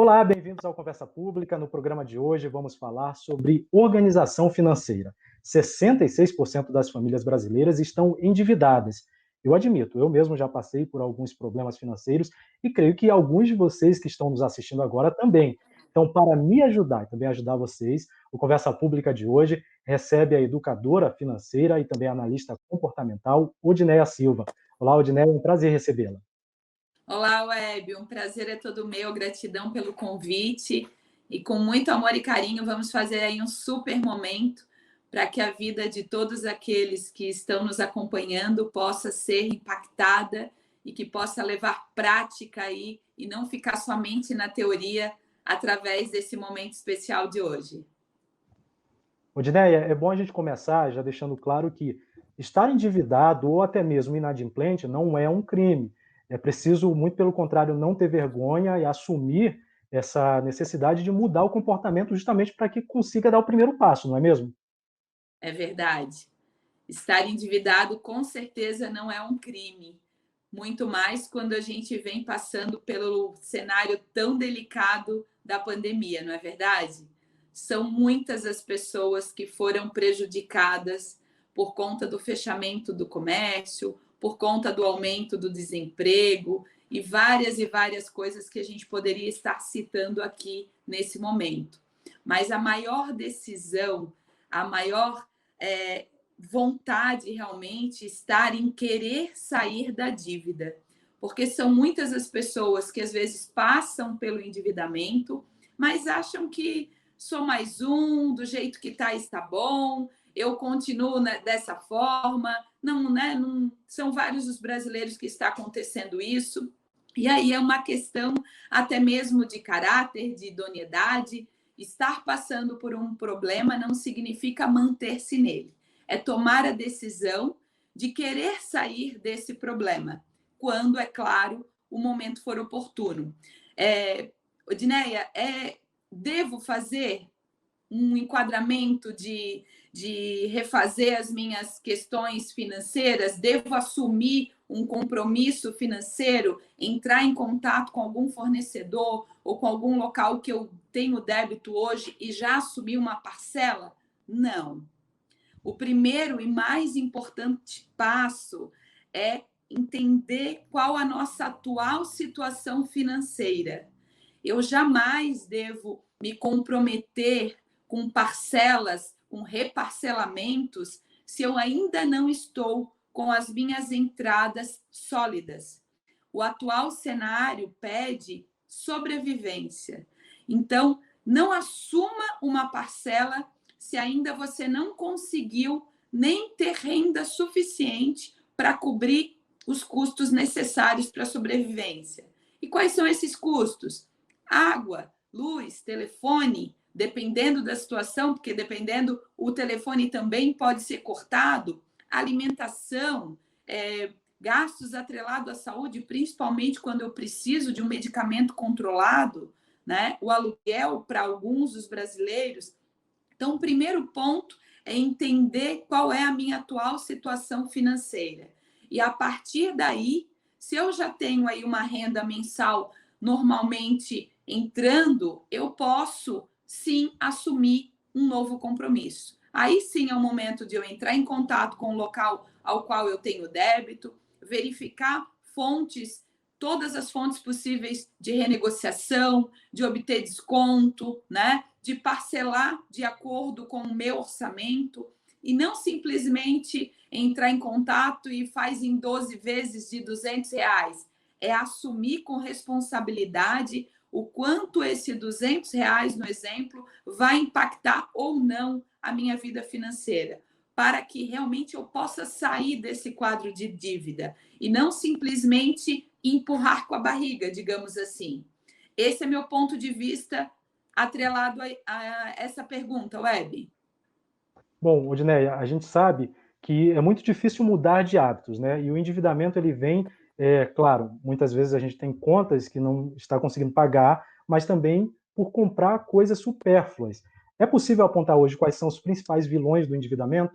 Olá, bem-vindos ao Conversa Pública. No programa de hoje vamos falar sobre organização financeira. 66% das famílias brasileiras estão endividadas. Eu admito, eu mesmo já passei por alguns problemas financeiros e creio que alguns de vocês que estão nos assistindo agora também. Então, para me ajudar e também ajudar vocês, o Conversa Pública de hoje recebe a educadora financeira e também analista comportamental, Odineia Silva. Olá, Odineia, é um prazer recebê-la. Olá, Web, um prazer é todo meu, gratidão pelo convite e com muito amor e carinho vamos fazer aí um super momento para que a vida de todos aqueles que estão nos acompanhando possa ser impactada e que possa levar prática aí e não ficar somente na teoria através desse momento especial de hoje. Odineia, é bom a gente começar já deixando claro que estar endividado ou até mesmo inadimplente não é um crime. É preciso, muito pelo contrário, não ter vergonha e assumir essa necessidade de mudar o comportamento justamente para que consiga dar o primeiro passo, não é mesmo? É verdade. Estar endividado com certeza não é um crime, muito mais quando a gente vem passando pelo cenário tão delicado da pandemia, não é verdade? São muitas as pessoas que foram prejudicadas por conta do fechamento do comércio, por conta do aumento do desemprego e várias coisas que a gente poderia estar citando aqui nesse momento. Mas a maior decisão, a maior vontade realmente estar em querer sair da dívida, porque são muitas as pessoas que às vezes passam pelo endividamento, mas acham que sou mais um, do jeito que está bom, eu continuo dessa forma. Não, né? Não, são vários os brasileiros que está acontecendo isso. E aí é uma questão até mesmo de caráter, de idoneidade. Estar passando por um problema não significa manter-se nele. É tomar a decisão de querer sair desse problema, quando, é claro, o momento for oportuno. Odineia, devo fazer um enquadramento de refazer as minhas questões financeiras? Devo assumir um compromisso financeiro, entrar em contato com algum fornecedor ou com algum local que eu tenho débito hoje e já assumir uma parcela? Não. O primeiro e mais importante passo é entender qual a nossa atual situação financeira. Eu jamais devo me comprometer com parcelas, com reparcelamentos, se eu ainda não estou com as minhas entradas sólidas. O atual cenário pede sobrevivência. Então, não assuma uma parcela se ainda você não conseguiu nem ter renda suficiente para cobrir os custos necessários para a sobrevivência. E quais são esses custos? Água, luz, telefone, dependendo da situação, porque dependendo, o telefone também pode ser cortado, alimentação, gastos atrelados à saúde, principalmente quando eu preciso de um medicamento controlado, né? O aluguel para alguns dos brasileiros. Então, o primeiro ponto é entender qual é a minha atual situação financeira. E a partir daí, se eu já tenho aí uma renda mensal normalmente entrando, eu posso sim assumir um novo compromisso. Aí sim é o momento de eu entrar em contato com o local ao qual eu tenho débito, verificar fontes, todas as fontes possíveis de renegociação, de obter desconto, né? De parcelar de acordo com o meu orçamento e não simplesmente entrar em contato e faz em 12 vezes de R$ 200. É assumir com responsabilidade o quanto esse R$ 200, no exemplo, vai impactar ou não a minha vida financeira, para que realmente eu possa sair desse quadro de dívida e não simplesmente empurrar com a barriga, digamos assim. Esse é meu ponto de vista atrelado a essa pergunta, Web. Bom, Odineia, a gente sabe que é muito difícil mudar de hábitos, né? E o endividamento ele vem, claro, muitas vezes a gente tem contas que não está conseguindo pagar, mas também por comprar coisas supérfluas. É possível apontar hoje quais são os principais vilões do endividamento?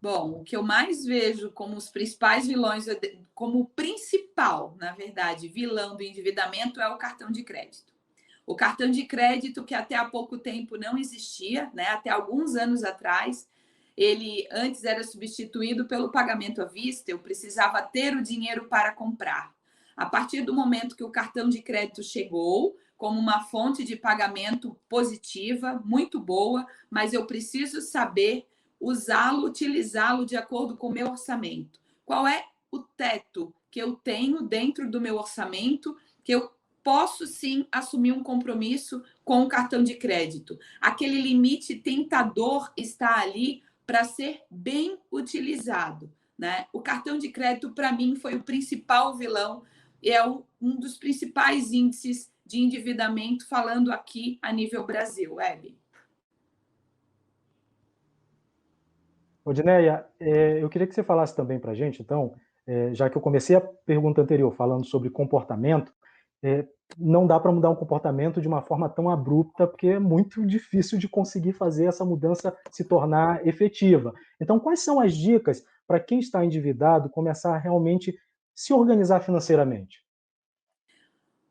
Bom, o que eu mais vejo como os principais vilões, como o principal, na verdade, vilão do endividamento é o cartão de crédito. O cartão de crédito, que até há pouco tempo não existia, né? Até alguns anos atrás, ele antes era substituído pelo pagamento à vista, eu precisava ter o dinheiro para comprar. A partir do momento que o cartão de crédito chegou, como uma fonte de pagamento positiva, muito boa, mas eu preciso saber usá-lo, utilizá-lo de acordo com o meu orçamento. Qual é o teto que eu tenho dentro do meu orçamento que eu posso sim assumir um compromisso com o cartão de crédito? Aquele limite tentador está ali para ser bem utilizado, né? O cartão de crédito, para mim, foi o principal vilão, um dos principais índices de endividamento, falando aqui a nível Brasil, Web. Odineia, eu queria que você falasse também para a gente, então, já que eu comecei a pergunta anterior falando sobre comportamento, não dá para mudar um comportamento de uma forma tão abrupta, porque é muito difícil de conseguir fazer essa mudança se tornar efetiva. Então, quais são as dicas para quem está endividado começar a realmente se organizar financeiramente?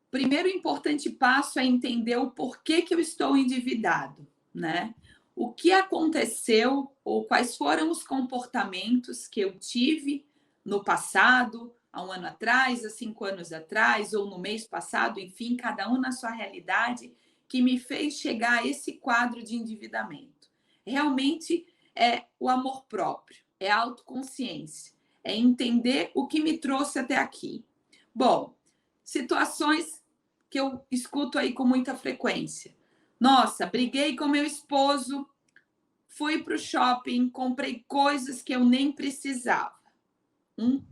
Primeiro importante passo é entender o porquê que eu estou endividado, né? O que aconteceu ou quais foram os comportamentos que eu tive no passado, há um ano atrás, há 5 anos atrás, ou no mês passado, enfim, cada um na sua realidade, que me fez chegar a esse quadro de endividamento. Realmente é o amor próprio, é a autoconsciência, é entender o que me trouxe até aqui. Bom, situações que eu escuto aí com muita frequência. Nossa, briguei com meu esposo, fui para o shopping, comprei coisas que eu nem precisava.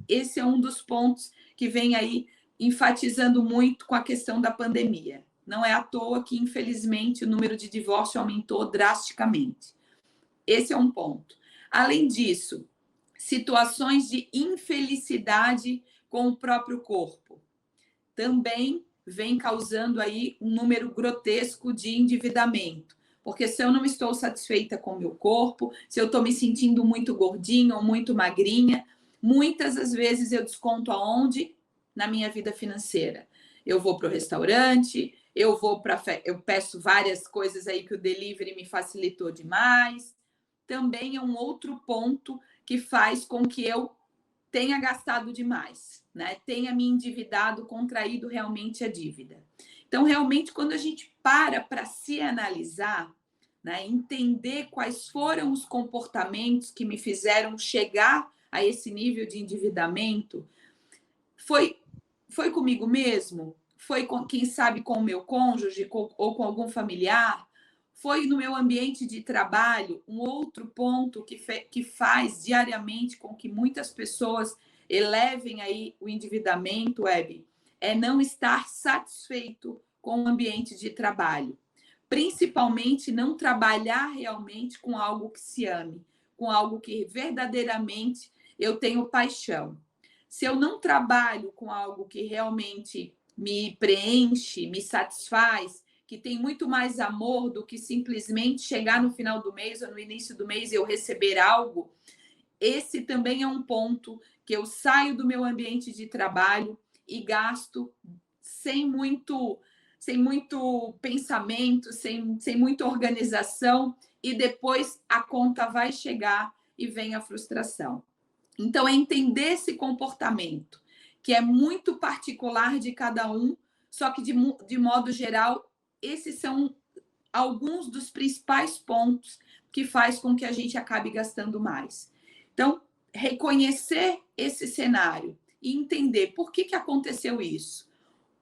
Esse é um dos pontos que vem aí enfatizando muito com a questão da pandemia. Não é à toa que, infelizmente, o número de divórcio aumentou drasticamente. Esse é um ponto. Além disso, situações de infelicidade com o próprio corpo também vem causando aí um número grotesco de endividamento. Porque se eu não estou satisfeita com o meu corpo, se eu estou me sentindo muito gordinha ou muito magrinha, muitas das vezes eu desconto aonde? Na minha vida financeira. Eu vou para o restaurante, eu peço várias coisas aí que o delivery me facilitou demais. Também é um outro ponto que faz com que eu tenha gastado demais, né? Tenha me endividado, contraído realmente a dívida. Então, realmente, quando a gente para se analisar, né, entender quais foram os comportamentos que me fizeram chegar a esse nível de endividamento, foi, foi comigo mesmo? Foi, com, quem sabe, com o meu cônjuge ou com algum familiar? Foi no meu ambiente de trabalho? Um outro ponto que faz diariamente com que muitas pessoas elevem aí o endividamento, Web, é não estar satisfeito com o ambiente de trabalho. Principalmente não trabalhar realmente com algo que se ame, com algo que verdadeiramente eu tenho paixão. Se eu não trabalho com algo que realmente me preenche, me satisfaz, que tem muito mais amor do que simplesmente chegar no final do mês ou no início do mês e eu receber algo, esse também é um ponto que eu saio do meu ambiente de trabalho e gasto sem muito, sem muito pensamento, sem muita organização, e depois a conta vai chegar e vem a frustração. Então, é entender esse comportamento, que é muito particular de cada um, só que, de modo geral, esses são alguns dos principais pontos que faz com que a gente acabe gastando mais. Então, reconhecer esse cenário e entender por que aconteceu isso.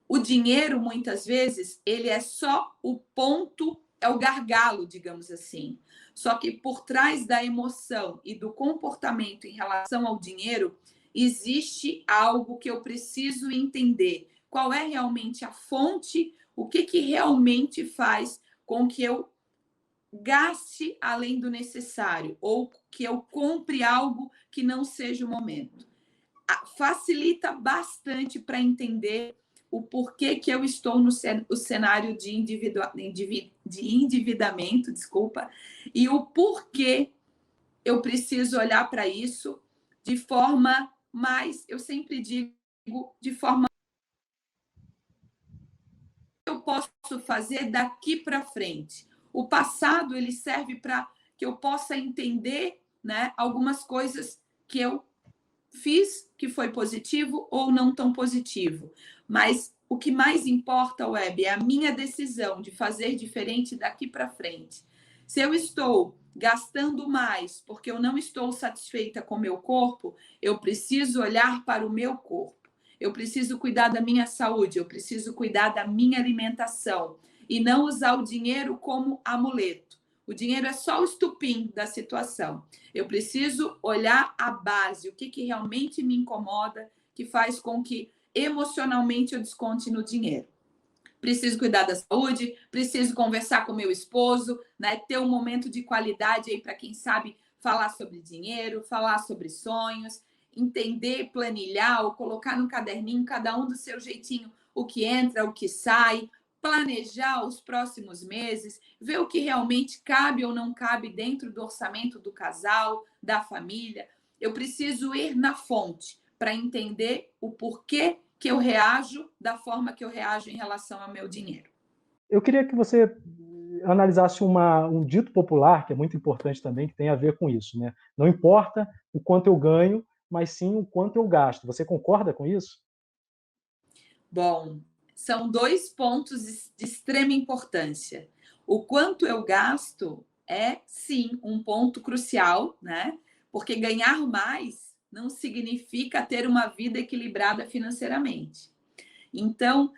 O dinheiro, muitas vezes, ele é só o ponto, é o gargalo, digamos assim. Só que por trás da emoção e do comportamento em relação ao dinheiro, existe algo que eu preciso entender. Qual é realmente a fonte, o que realmente faz com que eu gaste além do necessário ou que eu compre algo que não seja o momento. Facilita bastante para entender o porquê que eu estou no cenário de endividamento, desculpa, e o porquê eu preciso olhar para isso de forma mais, eu sempre digo, de forma eu posso posso fazer daqui para frente? O passado ele serve para que eu possa entender, né, algumas coisas que eu fiz que foi positivo ou não tão positivo. Mas o que mais importa, Web, é a minha decisão de fazer diferente daqui para frente. Se eu estou gastando mais porque eu não estou satisfeita com o meu corpo, eu preciso olhar para o meu corpo. Eu preciso cuidar da minha saúde, eu preciso cuidar da minha alimentação e não usar o dinheiro como amuleto. O dinheiro é só o estupim da situação. Eu preciso olhar a base, o que realmente me incomoda, que faz com que emocionalmente eu desconte no dinheiro. Preciso cuidar da saúde, preciso conversar com meu esposo, né? Ter um momento de qualidade aí para quem sabe falar sobre dinheiro, falar sobre sonhos, entender, planilhar ou colocar no caderninho, cada um do seu jeitinho, o que entra, o que sai, planejar os próximos meses, ver o que realmente cabe ou não cabe dentro do orçamento do casal, da família. Eu preciso ir na fonte para entender o porquê que eu reajo da forma que eu reajo em relação ao meu dinheiro. Eu queria que você analisasse um dito popular, que é muito importante também, que tem a ver com isso, né? Não importa o quanto eu ganho, mas sim o quanto eu gasto. Você concorda com isso? Bom, são 2 pontos de extrema importância. O quanto eu gasto é, sim, um ponto crucial, né? Porque ganhar mais não significa ter uma vida equilibrada financeiramente. Então,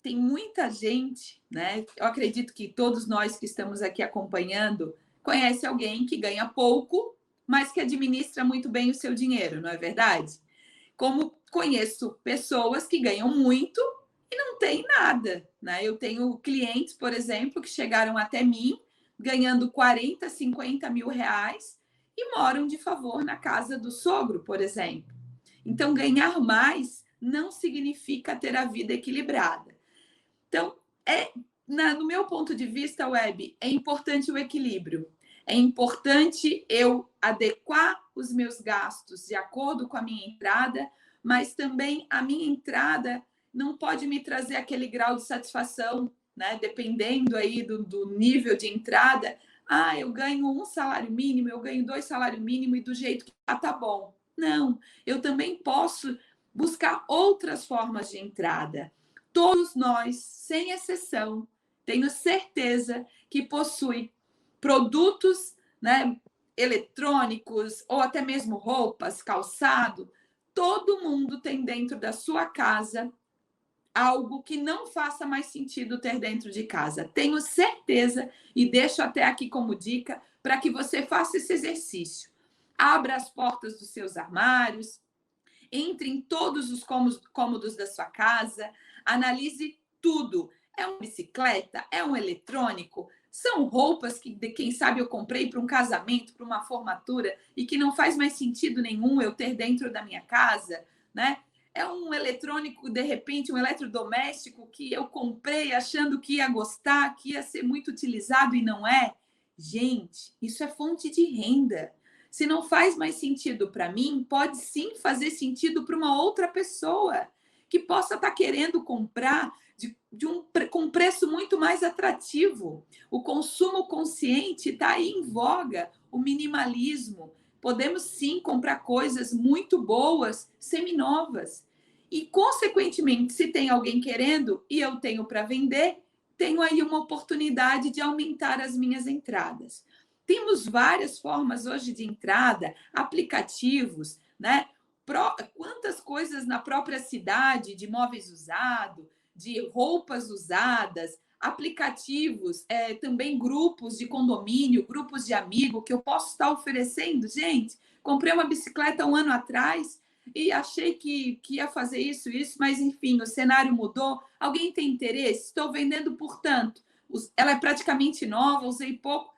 tem muita gente, né? Eu acredito que todos nós que estamos aqui acompanhando conhece alguém que ganha pouco, mas que administra muito bem o seu dinheiro, não é verdade? Como conheço pessoas que ganham muito e não têm nada, né? Eu tenho clientes, por exemplo, que chegaram até mim ganhando 40, 50 mil reais e moram de favor na casa do sogro, por exemplo. Então, ganhar mais não significa ter a vida equilibrada. Então, no meu ponto de vista, Web, é importante o equilíbrio. É importante eu adequar os meus gastos de acordo com a minha entrada, mas também a minha entrada não pode me trazer aquele grau de satisfação, né? Dependendo aí do nível de entrada. Ah, eu ganho 1 salário mínimo, eu ganho 2 salários mínimos e do jeito que tá bom. Não, eu também posso buscar outras formas de entrada. Todos nós, sem exceção, tenho certeza que possui produtos, né, eletrônicos ou até mesmo roupas, calçado. Todo mundo tem dentro da sua casa algo que não faça mais sentido ter dentro de casa. Tenho certeza e deixo até aqui como dica para que você faça esse exercício. Abra as portas dos seus armários, entre em todos os cômodos da sua casa, analise tudo. É uma bicicleta? É um eletrônico? São roupas que, quem sabe, eu comprei para um casamento, para uma formatura e que não faz mais sentido nenhum eu ter dentro da minha casa, né? É um eletrônico, de repente, um eletrodoméstico que eu comprei achando que ia gostar, que ia ser muito utilizado e não é. Gente, isso é fonte de renda. Se não faz mais sentido para mim, pode sim fazer sentido para uma outra pessoa que possa estar querendo comprar com preço muito mais atrativo. O consumo consciente está aí em voga, o minimalismo. Podemos sim comprar coisas muito boas, seminovas. E, consequentemente, se tem alguém querendo e eu tenho para vender, tenho aí uma oportunidade de aumentar as minhas entradas. Temos várias formas hoje de entrada, aplicativos, né? Quantas coisas na própria cidade de móveis usados, de roupas usadas, aplicativos, também grupos de condomínio, grupos de amigo que eu posso estar oferecendo. Gente, comprei uma bicicleta 1 ano atrás e achei que ia fazer isso, mas enfim, o cenário mudou. Alguém tem interesse? Estou vendendo por tanto. Ela é praticamente nova, usei pouco.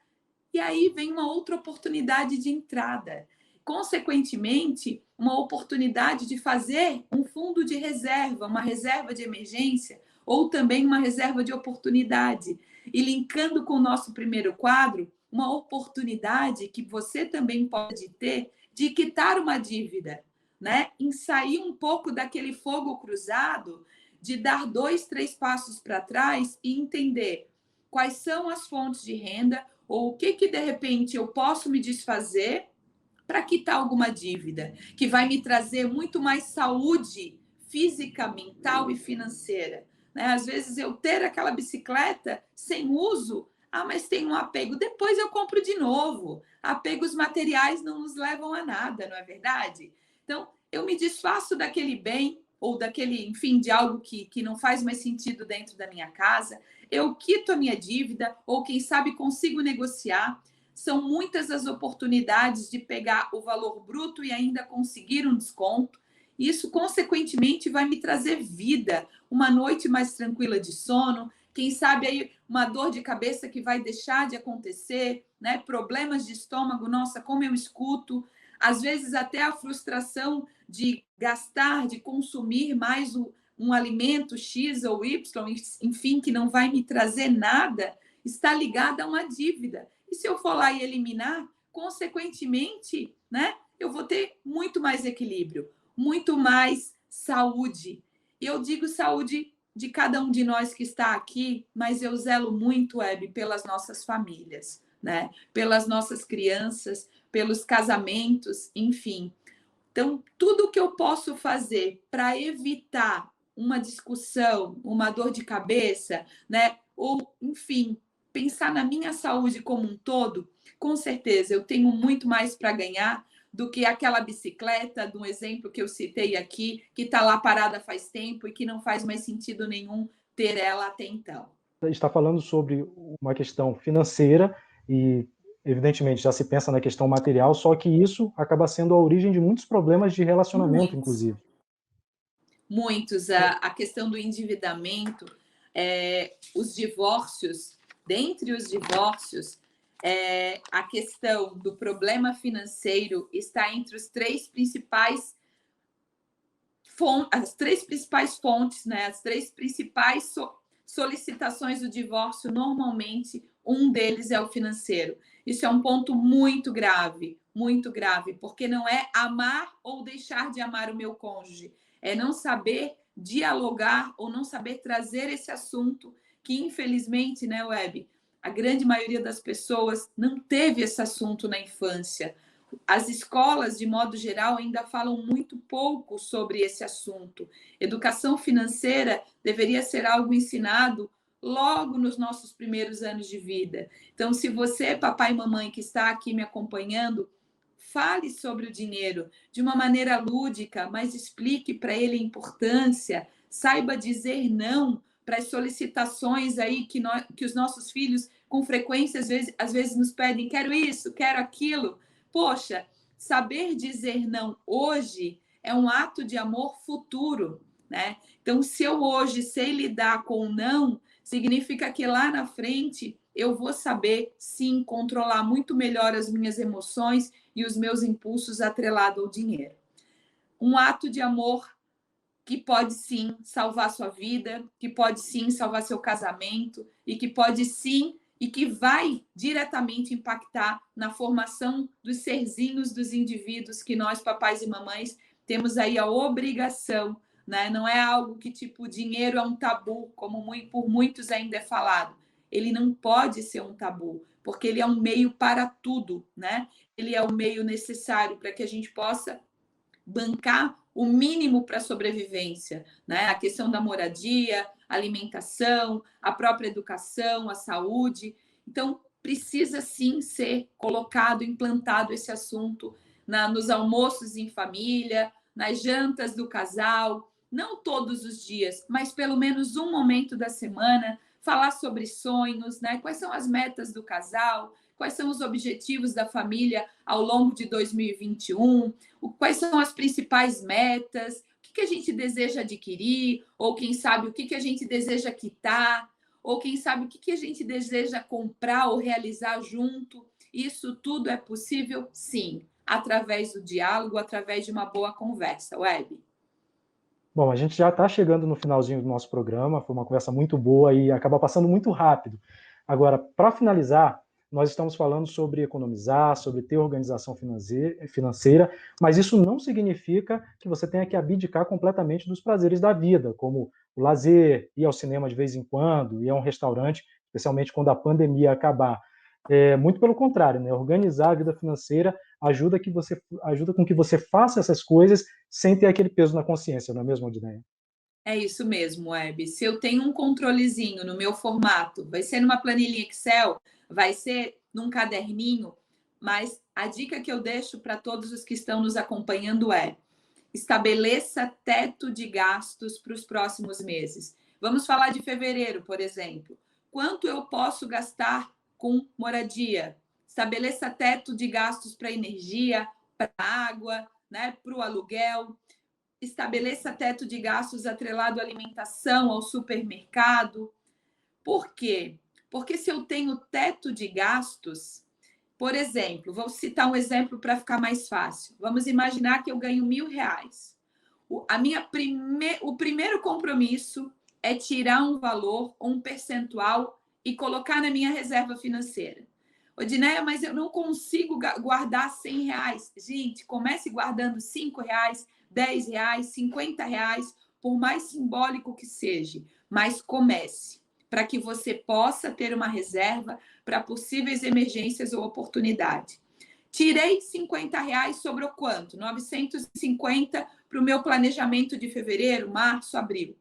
E aí vem uma outra oportunidade de entrada. Consequentemente, uma oportunidade de fazer um fundo de reserva, uma reserva de emergência, ou também uma reserva de oportunidade. E linkando com o nosso primeiro quadro, uma oportunidade que você também pode ter de quitar uma dívida, né? Em sair um pouco daquele fogo cruzado de dar 2, 3 passos para trás e entender quais são as fontes de renda ou o que de repente eu posso me desfazer para quitar alguma dívida, que vai me trazer muito mais saúde física, mental e financeira. Né? Às vezes eu ter aquela bicicleta sem uso, mas tem um apego, depois eu compro de novo. Apegos materiais não nos levam a nada, não é verdade? Então, eu me desfaço daquele bem ou daquele, enfim, de algo que não faz mais sentido dentro da minha casa, eu quito a minha dívida ou, quem sabe, consigo negociar. São muitas as oportunidades de pegar o valor bruto e ainda conseguir um desconto. Isso, consequentemente, vai me trazer vida, uma noite mais tranquila de sono, quem sabe aí uma dor de cabeça que vai deixar de acontecer, né? Problemas de estômago, nossa, como eu escuto, às vezes até a frustração de gastar, de consumir mais um alimento X ou Y, enfim, que não vai me trazer nada, está ligada a uma dívida. E se eu for lá e eliminar, consequentemente, né, eu vou ter muito mais equilíbrio, muito mais saúde. E eu digo saúde de cada um de nós que está aqui, mas eu zelo muito, Hebe, pelas nossas famílias, né? Pelas nossas crianças, pelos casamentos, enfim. Então, tudo que eu posso fazer para evitar uma discussão, uma dor de cabeça, né? Ou, enfim, pensar na minha saúde como um todo, com certeza eu tenho muito mais para ganhar do que aquela bicicleta, do exemplo que eu citei aqui, que está lá parada faz tempo e que não faz mais sentido nenhum ter ela até então. Está falando sobre uma questão financeira e, evidentemente, já se pensa na questão material, só que isso acaba sendo a origem de muitos problemas de relacionamento, Muitos. inclusive. Muitos. A questão do endividamento, os divórcios, dentre os divórcios, a questão do problema financeiro está entre os as três principais fontes, né? As três principais solicitações do divórcio, normalmente, um deles é o financeiro. Isso é um ponto muito grave, porque não é amar ou deixar de amar o meu cônjuge, é não saber dialogar ou não saber trazer esse assunto que, infelizmente, né, Web, a grande maioria das pessoas não teve esse assunto na infância. As escolas, de modo geral, ainda falam muito pouco sobre esse assunto. Educação financeira deveria ser algo ensinado logo nos nossos primeiros anos de vida. Então, se você, papai e mamãe, que está aqui me acompanhando, fale sobre o dinheiro de uma maneira lúdica, mas explique para ele a importância, saiba dizer não para as solicitações aí que os nossos filhos, com frequência, às vezes nos pedem, quero isso, quero aquilo. Poxa, saber dizer não hoje é um ato de amor futuro, né? Então, se eu hoje sei lidar com o não, significa que lá na frente eu vou saber, sim, controlar muito melhor as minhas emoções e os meus impulsos atrelados ao dinheiro. Um ato de amor que pode, sim, salvar sua vida, que pode, sim, salvar seu casamento e que pode, sim, e que vai diretamente impactar na formação dos serzinhos dos indivíduos que nós, papais e mamães, temos aí a obrigação, né? Não é algo que, tipo, dinheiro é um tabu, como por muitos ainda é falado. Ele não pode ser um tabu, porque ele é um meio para tudo, né? Ele é o meio necessário para que a gente possa bancar o mínimo para a sobrevivência, né? A questão da moradia, alimentação, a própria educação, a saúde. Então, precisa sim ser colocado, implantado esse assunto nos almoços em família, nas jantas do casal, não todos os dias, mas pelo menos um momento da semana, falar sobre sonhos, né? Quais são as metas do casal, quais são os objetivos da família ao longo de 2021, quais são as principais metas, o que a gente deseja adquirir, ou quem sabe o que a gente deseja quitar, ou quem sabe o que a gente deseja comprar ou realizar junto. Isso tudo é possível, sim, através do diálogo, através de uma boa conversa. Web. Bom, a gente já está chegando no finalzinho do nosso programa, foi uma conversa muito boa e acaba passando muito rápido. Agora, para finalizar, nós estamos falando sobre economizar, sobre ter organização financeira, mas isso não significa que você tenha que abdicar completamente dos prazeres da vida, como o lazer, ir ao cinema de vez em quando, ir a um restaurante, especialmente quando a pandemia acabar. Muito pelo contrário, né? Organizar a vida financeira ajuda com que você faça essas coisas sem ter aquele peso na consciência, não é mesmo, Odneia? É isso mesmo, Web. Se eu tenho um controlezinho no meu formato, vai ser numa planilha Excel, vai ser num caderninho, mas a dica que eu deixo para todos os que estão nos acompanhando é: estabeleça teto de gastos para os próximos meses. Vamos falar de fevereiro, por exemplo. Quanto eu posso gastar com moradia? Estabeleça teto de gastos para energia, para água, né, para o aluguel. Estabeleça teto de gastos atrelado à alimentação, ao supermercado. Por quê? Porque se eu tenho teto de gastos, por exemplo, vou citar um exemplo para ficar mais fácil. Vamos imaginar que eu ganho R$ 1.000. O primeiro compromisso é tirar um valor ou um percentual e colocar na minha reserva financeira. Odineia, mas eu não consigo guardar R$ 100. Gente, comece guardando R$ 5, R$ 10, R$ 50, por mais simbólico que seja, mas comece, para que você possa ter uma reserva para possíveis emergências ou oportunidade. Tirei R$ 50, sobrou quanto? 950 para o meu planejamento de fevereiro, março, abril.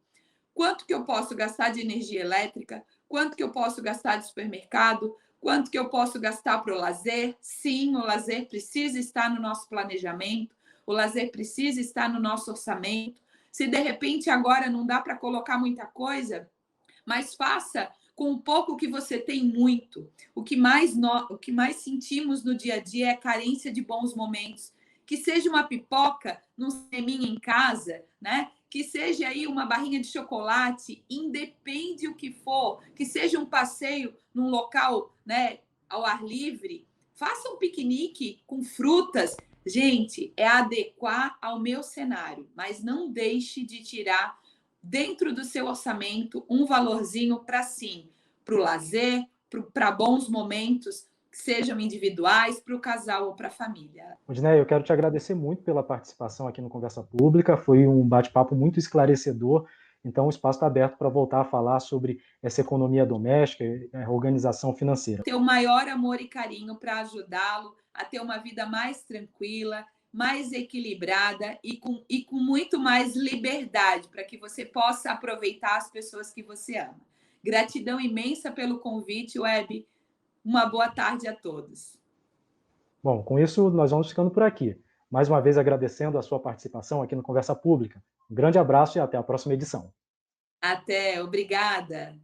Quanto que eu posso gastar de energia elétrica? Quanto que eu posso gastar de supermercado? Quanto que eu posso gastar para o lazer? Sim, o lazer precisa estar no nosso planejamento, o lazer precisa estar no nosso orçamento. Se de repente agora não dá para colocar muita coisa, mas faça com um pouco que você tem muito. O que mais sentimos no dia a dia é a carência de bons momentos. Que seja uma pipoca num cineminha em casa, né? Que seja aí uma barrinha de chocolate, independe o que for, que seja um passeio num local, né, ao ar livre, faça um piquenique com frutas. Gente, é adequar ao meu cenário, mas não deixe de tirar dentro do seu orçamento um valorzinho para sim, para o lazer, para bons momentos, que sejam individuais, para o casal ou para a família. Odneia, eu quero te agradecer muito pela participação aqui no Conversa Pública, foi um bate-papo muito esclarecedor, então o espaço está aberto para voltar a falar sobre essa economia doméstica, organização financeira. Ter o maior amor e carinho para ajudá-lo a ter uma vida mais tranquila, mais equilibrada e com muito mais liberdade, para que você possa aproveitar as pessoas que você ama. Gratidão imensa pelo convite, Web. Uma boa tarde a todos. Bom, com isso nós vamos ficando por aqui. Mais uma vez agradecendo a sua participação aqui no Conversa Pública. Um grande abraço e até a próxima edição. Até, obrigada.